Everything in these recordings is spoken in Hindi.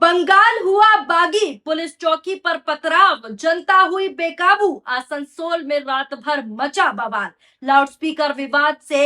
बंगाल हुआ बागी, पुलिस चौकी पर पथराव, जनता हुई बेकाबू। आसनसोल में रात भर मचा बवाल। लाउडस्पीकर विवाद से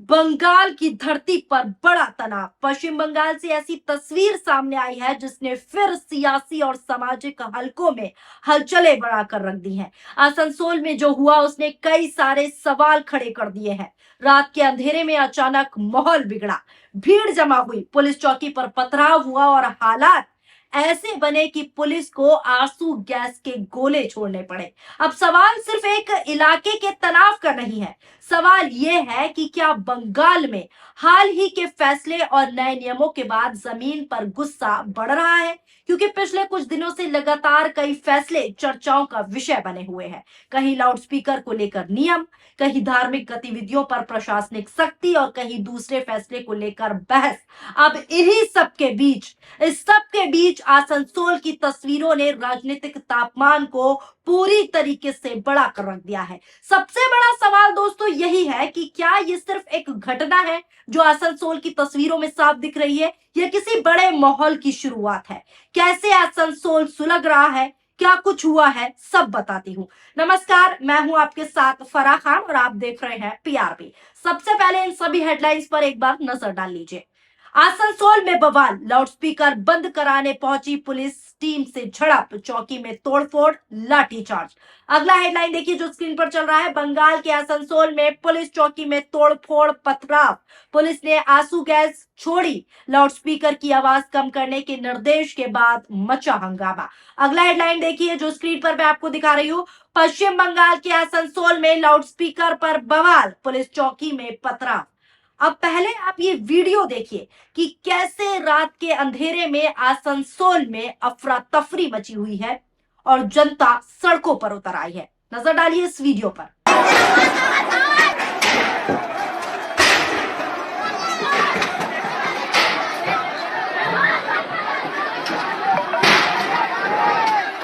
बंगाल की धरती पर बड़ा तनाव। पश्चिम बंगाल से ऐसी तस्वीर सामने आई है जिसने फिर सियासी और सामाजिक हलकों में हलचलें बढ़ाकर रख दी हैं। आसनसोल में जो हुआ उसने कई सारे सवाल खड़े कर दिए हैं। रात के अंधेरे में अचानक माहौल बिगड़ा, भीड़ जमा हुई, पुलिस चौकी पर पथराव हुआ और हालात ऐसे बने कि पुलिस को आंसू गैस के गोले छोड़ने पड़े। अब सवाल सिर्फ एक इलाके के तनाव का नहीं है, सवाल यह है कि क्या बंगाल में हाल ही के फैसले और नए नियमों के बाद जमीन पर गुस्सा बढ़ रहा है, क्योंकि पिछले कुछ दिनों से लगातार कई फैसले चर्चाओं का विषय बने हुए हैं। कहीं लाउडस्पीकर को लेकर नियम, कहीं धार्मिक गतिविधियों पर प्रशासनिक सख्ती और कहीं दूसरे फैसले को लेकर बहस। अब इस सब के बीच आसनसोल की तस्वीरों ने राजनीतिक तापमान को पूरी तरीके से बढ़ा कर रख दिया है। सबसे बड़ा सवाल दोस्तों यही है कि क्या ये सिर्फ एक घटना है जो आसनसोल की तस्वीरों में साफ दिख रही है, या किसी बड़े माहौल की शुरुआत है। कैसे आसनसोल सुलग रहा है, क्या कुछ हुआ है, सब बताती हूँ। नमस्कार, मैं हूं आपके साथ फराह खान और आप देख रहे हैं पीआरपी। सबसे पहले इन सभी हेडलाइंस पर एक बार नजर डाल लीजिए। आसनसोल में बवाल, लाउडस्पीकर बंद कराने पहुंची पुलिस टीम से झड़प, चौकी में तोड़फोड़, लाठीचार्ज। अगला हेडलाइन देखिए जो स्क्रीन पर चल रहा है। बंगाल के आसनसोल में पुलिस चौकी में तोड़फोड़, पथराव, पुलिस ने आंसू गैस छोड़ी, लाउडस्पीकर की आवाज कम करने के निर्देश के बाद मचा हंगामा। अगला हेडलाइन देखिए जो स्क्रीन पर मैं आपको दिखा रही हूँ। पश्चिम बंगाल के आसनसोल में लाउडस्पीकर पर बवाल, पुलिस चौकी में पथराव। अब पहले आप ये वीडियो देखिए कि कैसे रात के अंधेरे में आसनसोल में अफरा तफरी मची हुई है और जनता सड़कों पर उतर आई है। नजर डालिए इस वीडियो पर।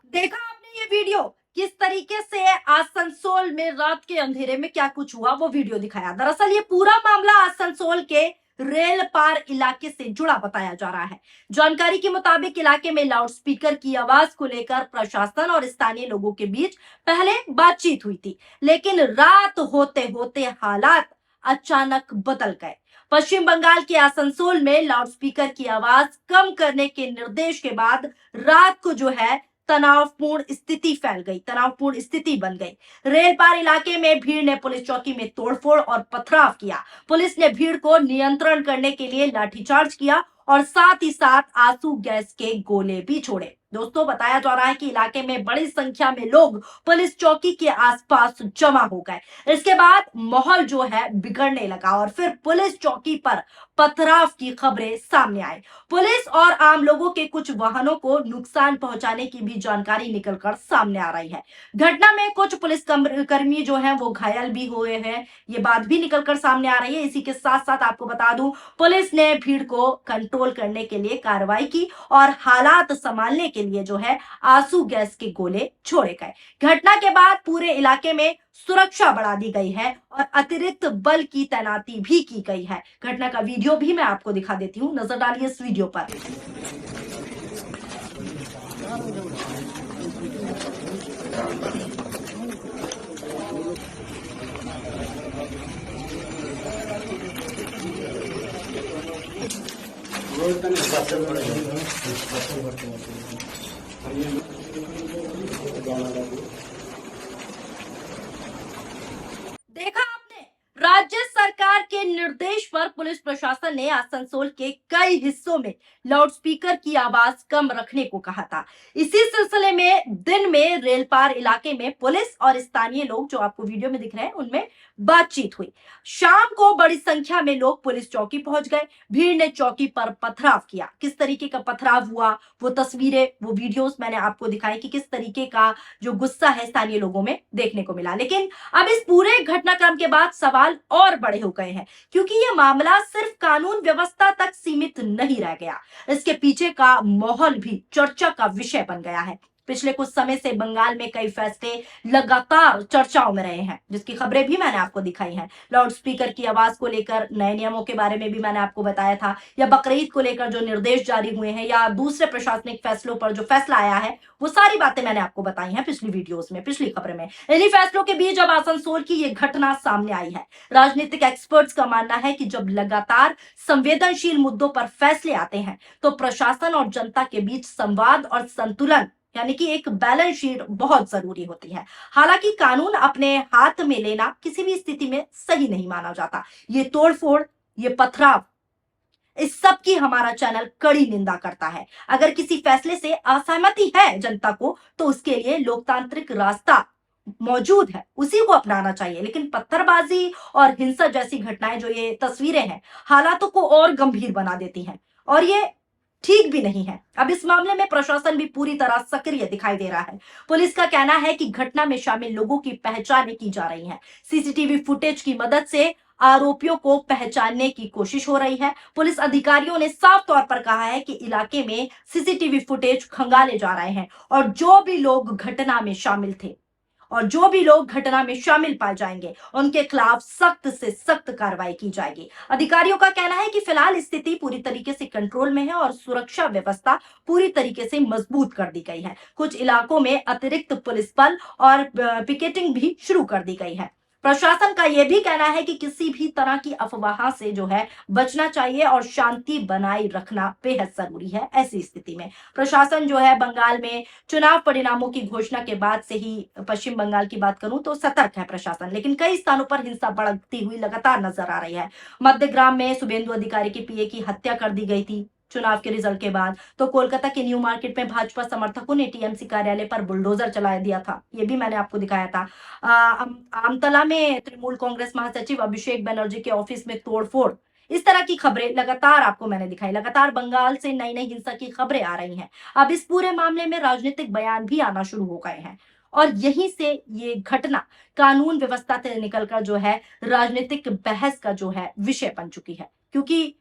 देखा आपने ये वीडियो, किस तरीके से आसनसोल में रात के अंधेरे में क्या कुछ हुआ वो वीडियो दिखाया। दरअसल ये पूरा मामला आसनसोल के रेल पार इलाके से जुड़ा बताया जा रहा है। जानकारी के मुताबिक इलाके में लाउडस्पीकर की आवाज को लेकर प्रशासन और स्थानीय लोगों के बीच पहले बातचीत हुई थी, लेकिन रात होते होते हालात अचानक बदल गए। पश्चिम बंगाल के आसनसोल में लाउडस्पीकर की आवाज कम करने के निर्देश के बाद रात को जो है तनावपूर्ण स्थिति बन गई। रेल पार इलाके में भीड़ ने पुलिस चौकी में तोड़फोड़ और पथराव किया। पुलिस ने भीड़ को नियंत्रण करने के लिए लाठीचार्ज किया और साथ ही साथ आंसू गैस के गोले भी छोड़े। दोस्तों, बताया जा रहा है कि इलाके में बड़ी संख्या में लोग पुलिस चौकी के आसपास जमा हो गए। इसके बाद माहौल जो है बिगड़ने लगा और फिर पुलिस चौकी पर पथराव की खबरें सामने आई। पुलिस और आम लोगों के कुछ वाहनों को नुकसान पहुंचाने की भी जानकारी निकलकर सामने आ रही है। घटना में कुछ पुलिस कर्मी जो हैं वो घायल भी हुए हैं, ये बात भी निकलकर सामने आ रही है। इसी के साथ साथ आपको बता दूं, पुलिस ने भीड़ को कंट्रोल करने के लिए कार्रवाई की और हालात संभालने के लिए जो है आंसू गैस के गोले छोड़े गए। घटना के बाद पूरे इलाके में सुरक्षा बढ़ा दी गई है और अतिरिक्त बल की तैनाती भी की गई है। घटना का वीडियो भी मैं आपको दिखा देती हूँ, नजर डालिए इस वीडियो पर। देखा आपने, राज्य सरकार के निर्देश पर पुलिस प्रशासन ने आसनसोल के कई हिस्सों में लाउडस्पीकर की आवाज कम रखने को कहा था। इसी सिलसिले में दिन में रेल पार इलाके में पुलिस और स्थानीय लोग जो आपको वीडियो में दिख रहे हैं उनमें बातचीत हुई। शाम को बड़ी संख्या में लोग पुलिस चौकी पहुंच गए। भीड़ ने चौकी पर पथराव किया। किस तरीके का पथराव हुआ, वो तस्वीरें, वो वीडियोस मैंने आपको दिखाई कि किस तरीके का जो गुस्सा है स्थानीय लोगों में देखने को मिला। लेकिन अब इस पूरे घटनाक्रम के बाद सवाल और बड़े हो गए हैं, क्योंकि यह मामला सिर्फ कानून व्यवस्था तक सीमित नहीं रह गया, इसके पीछे का माहौल भी चर्चा का विषय बन गया है। पिछले कुछ समय से बंगाल में कई फैसले लगातार चर्चाओं में रहे हैं, जिसकी खबरें भी मैंने आपको दिखाई हैं। लाउड स्पीकर की आवाज को लेकर नए नियमों के बारे में भी मैंने आपको बताया था, या बकरीद को लेकर जो निर्देश जारी हुए हैं, या दूसरे प्रशासनिक फैसलों पर जो फैसला आया है, वो सारी बातें मैंने आपको बताई हैं पिछली वीडियोस में, पिछली खबर में। इन्हीं फैसलों के बीच अब आसनसोल की ये घटना सामने आई है। राजनीतिक एक्सपर्ट्स का मानना है कि जब लगातार संवेदनशील मुद्दों पर फैसले आते हैं, तो प्रशासन और जनता के बीच संवाद और संतुलन, यानी कि एक बैलेंस शीट बहुत जरूरी होती है। हालांकि कानून अपने हाथ में लेना किसी भी स्थिति में सही नहीं माना जाता। ये तोड़फोड़, ये पथराव, इस सब की हमारा चैनल कड़ी निंदा करता है। अगर किसी फैसले से असहमति है जनता को, तो उसके लिए लोकतांत्रिक रास्ता मौजूद है, उसी को अपनाना चाहिए। लेकिन पत्थरबाजी और हिंसा जैसी घटनाएं, जो ये तस्वीरें हैं, हालातों को और गंभीर बना देती हैं, और ये ठीक भी नहीं है। अब इस मामले में प्रशासन भी पूरी तरह सक्रिय दिखाई दे रहा है। पुलिस का कहना है कि घटना में शामिल लोगों की पहचान की जा रही है। सीसीटीवी फुटेज की मदद से आरोपियों को पहचानने की कोशिश हो रही है। पुलिस अधिकारियों ने साफ तौर पर कहा है कि इलाके में सीसीटीवी फुटेज खंगाले जा रहे हैं, और जो भी लोग घटना में शामिल थे, और जो भी लोग घटना में शामिल पाए जाएंगे, उनके खिलाफ सख्त से सख्त कार्रवाई की जाएगी। अधिकारियों का कहना है कि फिलहाल स्थिति पूरी तरीके से कंट्रोल में है और सुरक्षा व्यवस्था पूरी तरीके से मजबूत कर दी गई है। कुछ इलाकों में अतिरिक्त पुलिस बल और पिकेटिंग भी शुरू कर दी गई है। प्रशासन का यह भी कहना है कि किसी भी तरह की अफवाह से जो है बचना चाहिए, और शांति बनाए रखना बेहद जरूरी है। ऐसी स्थिति में प्रशासन जो है बंगाल में चुनाव परिणामों की घोषणा के बाद से ही, पश्चिम बंगाल की बात करूं तो सतर्क है प्रशासन, लेकिन कई स्थानों पर हिंसा बढ़ती हुई लगातार नजर आ रही है। मध्यग्राम में शुभेंदु अधिकारी के पीए की हत्या कर दी गई थी चुनाव के रिजल्ट के बाद। तो कोलकाता के न्यू मार्केट में भाजपा समर्थकों ने टीएमसी कार्यालय पर बुलडोजर चला दिया था, ये भी मैंने आपको दिखाया था। आमतला में तृणमूल कांग्रेस महासचिव अभिषेक बनर्जी के ऑफिस में तोड़फोड़, इस तरह की खबरें लगातार आपको मैंने दिखाई। लगातार बंगाल से नई नई हिंसा की खबरें आ रही हैं। अब इस पूरे मामले में राजनीतिक बयान भी आना शुरू हो गए हैं, और यहीं से ये घटना कानून व्यवस्था से निकलकर जो है राजनीतिक बहस का जो है विषय बन चुकी है। क्योंकि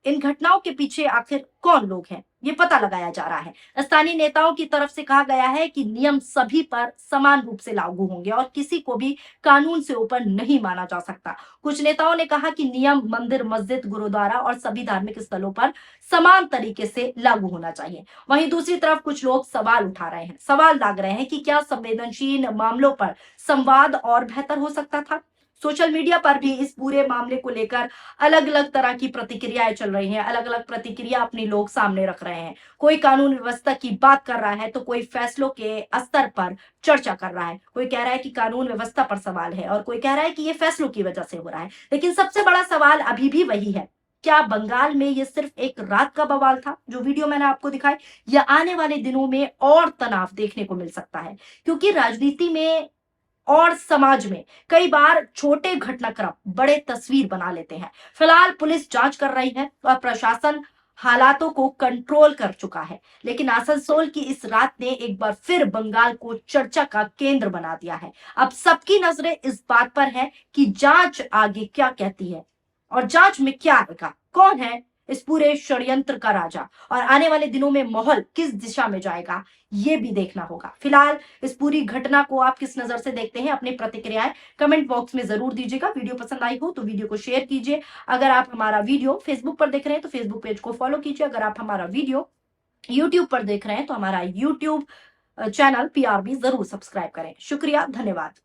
इन घटनाओं के पीछे आखिर कौन लोग हैं, ये पता लगाया जा रहा है। स्थानीय नेताओं की तरफ से कहा गया है कि नियम सभी पर समान रूप से लागू होंगे, और किसी को भी कानून से ऊपर नहीं माना जा सकता। कुछ नेताओं ने कहा कि नियम मंदिर, मस्जिद, गुरुद्वारा और सभी धार्मिक स्थलों पर समान तरीके से लागू होना चाहिए। वहीं दूसरी तरफ कुछ लोग सवाल उठा रहे हैं, सवाल दाग रहे हैं कि क्या संवेदनशील मामलों पर संवाद और बेहतर हो सकता था। सोशल मीडिया पर भी इस पूरे मामले को लेकर अलग अलग तरह की प्रतिक्रियाएं चल रही हैं, अलग अलग प्रतिक्रिया अपनी लोग सामने रख रहे हैं। कोई कानून व्यवस्था की बात कर रहा है, तो कोई फैसलों के स्तर पर चर्चा कर रहा है। कोई कह रहा है कि कानून व्यवस्था पर सवाल है, और कोई कह रहा है कि ये फैसलों की वजह से हो रहा है। लेकिन सबसे बड़ा सवाल अभी भी वही है, क्या बंगाल में ये सिर्फ एक रात का बवाल था, जो वीडियो मैंने आपको दिखाई, या आने वाले दिनों में और तनाव देखने को मिल सकता है। क्योंकि राजनीति में और समाज में कई बार छोटे घटनाक्रम बड़े तस्वीर बना लेते हैं। फिलहाल पुलिस जांच कर रही है, और प्रशासन हालातों को कंट्रोल कर चुका है। लेकिन आसनसोल की इस रात ने एक बार फिर बंगाल को चर्चा का केंद्र बना दिया है। अब सबकी नजरें इस बात पर है कि जांच आगे क्या कहती है, और जांच में क्या आएगा, कौन है इस पूरे षड्यंत्र का राजा, और आने वाले दिनों में माहौल किस दिशा में जाएगा, ये भी देखना होगा। फिलहाल इस पूरी घटना को आप किस नजर से देखते हैं, अपनी प्रतिक्रियाएं कमेंट बॉक्स में जरूर दीजिएगा। वीडियो पसंद आई हो तो वीडियो को शेयर कीजिए। अगर आप हमारा वीडियो फेसबुक पर देख रहे हैं तो फेसबुक पेज को फॉलो कीजिए। अगर आप हमारा वीडियो यूट्यूब पर देख रहे हैं तो हमारा यूट्यूब चैनल PRB जरूर सब्सक्राइब करें। शुक्रिया, धन्यवाद।